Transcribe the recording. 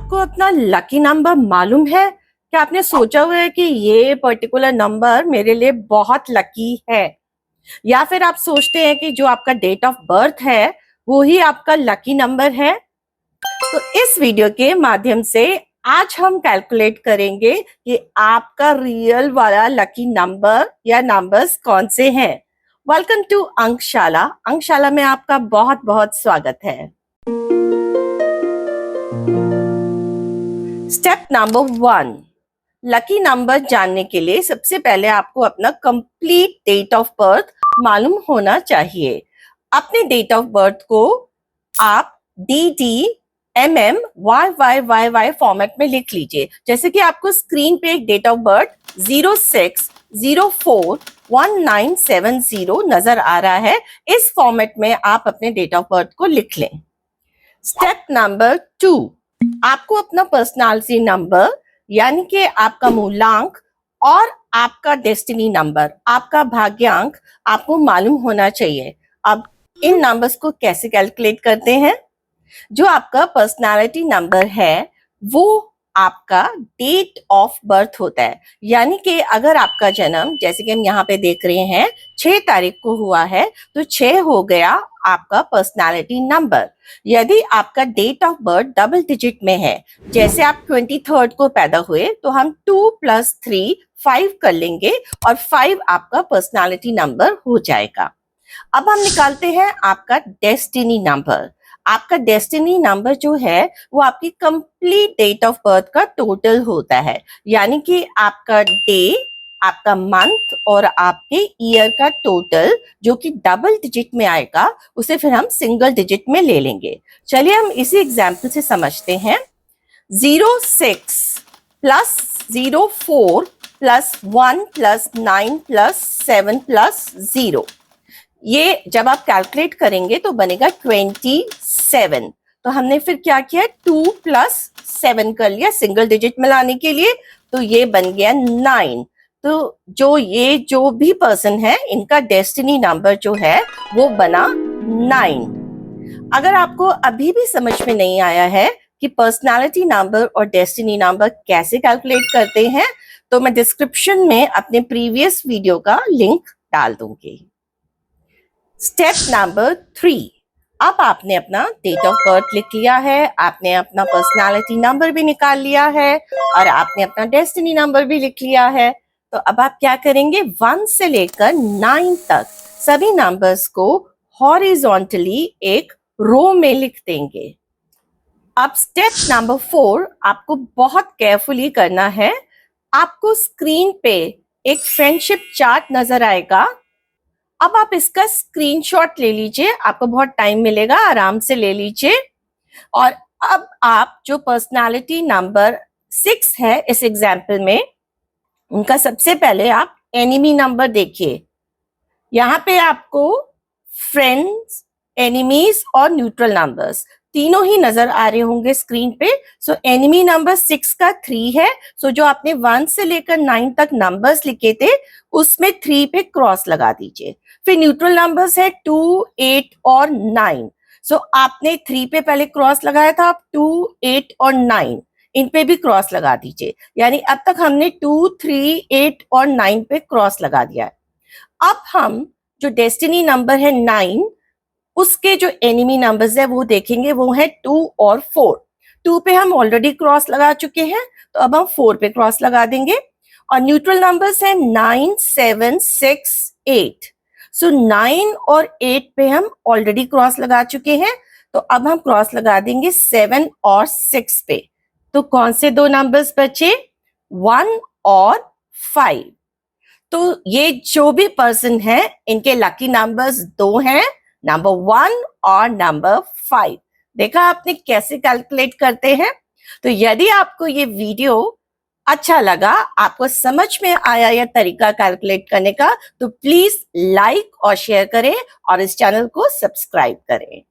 आपको अपना lucky number मालूम है? क्या आपने सोचा हुआ है कि ये पर्टिकुलर नंबर मेरे लिए बहुत लकी है? या फिर आप सोचते हैं कि जो आपका डेट ऑफ बर्थ है वो ही आपका लकी नंबर है? तो इस वीडियो के माध्यम से आज हम कैलकुलेट करेंगे कि आपका रियल वाला लकी नंबर या नंबर्स कौन से हैं। Welcome to अंकशाला। अंकशाला में आपका बहुत बहुत स्वागत है। स्टेप नंबर 1, लकी नंबर जानने के लिए सबसे पहले आपको अपना कंप्लीट डेट ऑफ बर्थ मालूम होना चाहिए। अपने डेट ऑफ बर्थ को आप DD MM YYYY फॉर्मेट में लिख लीजिए। जैसे कि आपको स्क्रीन पे एक डेट ऑफ बर्थ 06041970 नजर आ रहा है, इस फॉर्मेट में आप अपने डेट ऑफ बर्थ को लिख लें। स्टेप नंबर 2, आपको अपना पर्सनालिटी नंबर यानी कि आपका मूलांक और आपका डेस्टिनी नंबर, आपका भाग्यांक आपको मालूम होना चाहिए। अब इन नंबर्स को कैसे कैलकुलेट करते हैं? जो आपका पर्सनालिटी नंबर है वो आपका डेट ऑफ बर्थ होता है, यानी कि अगर आपका जन्म जैसे कि हम यहाँ पे देख रहे हैं 6 तारीख को हुआ है तो 6 हो गया आपका पर्सनालिटी नंबर। यदि आपका date of birth double digit में है, जैसे आप 23rd को पैदा हुए तो हम 2 + 3 5 कर लेंगे और 5 आपका पर्सनालिटी नंबर हो जाएगा। अब हम निकालते हैं आपका डेस्टिनी नंबर। आपका डेस्टिनी नंबर जो है वो आपकी कंप्लीट डेट ऑफ बर्थ का टोटल होता है, यानी कि आपका डे, आपका मंथ और आपके ईयर का टोटल जो कि डबल डिजिट में आएगा, उसे फिर हम सिंगल डिजिट में ले लेंगे। चलिए हम इसी एग्जाम्पल से समझते हैं। 06 + 04 + 1 + 9 + 7 + 0, ये जब आप कैलकुलेट करेंगे तो बनेगा 27। तो हमने फिर क्या किया, 2 + 7 कर लिया सिंगल डिजिट में लाने के लिए, तो ये बन गया 9। तो जो भी पर्सन है इनका डेस्टिनी नंबर जो है वो बना 9। अगर आपको अभी भी समझ में नहीं आया है कि पर्सनालिटी नंबर और डेस्टिनी नंबर कैसे कैलकुलेट करते हैं, तो मैं डिस्क्रिप्शन में अपने प्रीवियस वीडियो का लिंक डाल दूंगी। स्टेप नंबर 3, अब आपने अपना डेट ऑफ बर्थ लिख लिया है, आपने अपना पर्सनालिटी नंबर भी निकाल लिया है और आपने अपना डेस्टिनी नंबर भी लिख लिया है। तो अब आप क्या करेंगे, 1 से लेकर 9 तक सभी नंबर्स को हॉरिजॉन्टली एक रो में लिख देंगे। अब स्टेप नंबर 4 आपको बहुत केयरफुली करना है। आपको स्क्रीन पे एक फ्रेंडशिप चार्ट नजर आएगा। अब आप इसका स्क्रीनशॉट ले लीजिए, आपको बहुत टाइम मिलेगा, आराम से ले लीजिए। और अब आप जो पर्सनालिटी नंबर 6 है इस एग्जाम्पल में, उनका सबसे पहले आप एनिमी नंबर देखिए। यहाँ पे आपको फ्रेंड्स, एनिमीज और न्यूट्रल नंबर्स तीनों ही नजर आ रहे होंगे स्क्रीन पे। सो एनिमी नंबर 6 का 3 है। सो जो आपने 1 से लेकर 9 तक नंबर्स लिखे थे उसमें 3 पे क्रॉस लगा दीजिए। फिर न्यूट्रल नंबर्स है 2, 8 और 9। सो आपने 3 पे पहले क्रॉस लगाया था, आप 2, 8 और 9 इन पे भी क्रॉस लगा दीजिए। यानी अब तक हमने 2, 3, 8 और 9 पे क्रॉस लगा दिया है। अब हम जो डेस्टिनी नंबर है 9, उसके जो एनिमी नंबर्स है वो देखेंगे, वो है 2 और 4। 2 पे हम ऑलरेडी क्रॉस लगा चुके हैं तो अब हम 4 पे क्रॉस लगा देंगे। और न्यूट्रल नंबर्स है 9, 7, 6, 8। सो 9 और 8 पे हम ऑलरेडी क्रॉस लगा चुके हैं, तो अब हम क्रॉस लगा देंगे 7 और 6 पे। तो कौन से 2 नंबर्स बचे, 1 और 5। तो ये जो भी पर्सन है इनके लकी नंबर्स 2 हैं, नंबर 1 और नंबर 5। देखा आपने कैसे कैलकुलेट करते हैं। तो यदि आपको ये वीडियो अच्छा लगा, आपको समझ में आया यह तरीका कैलकुलेट करने का, तो प्लीज लाइक और शेयर करें और इस चैनल को सब्सक्राइब करें।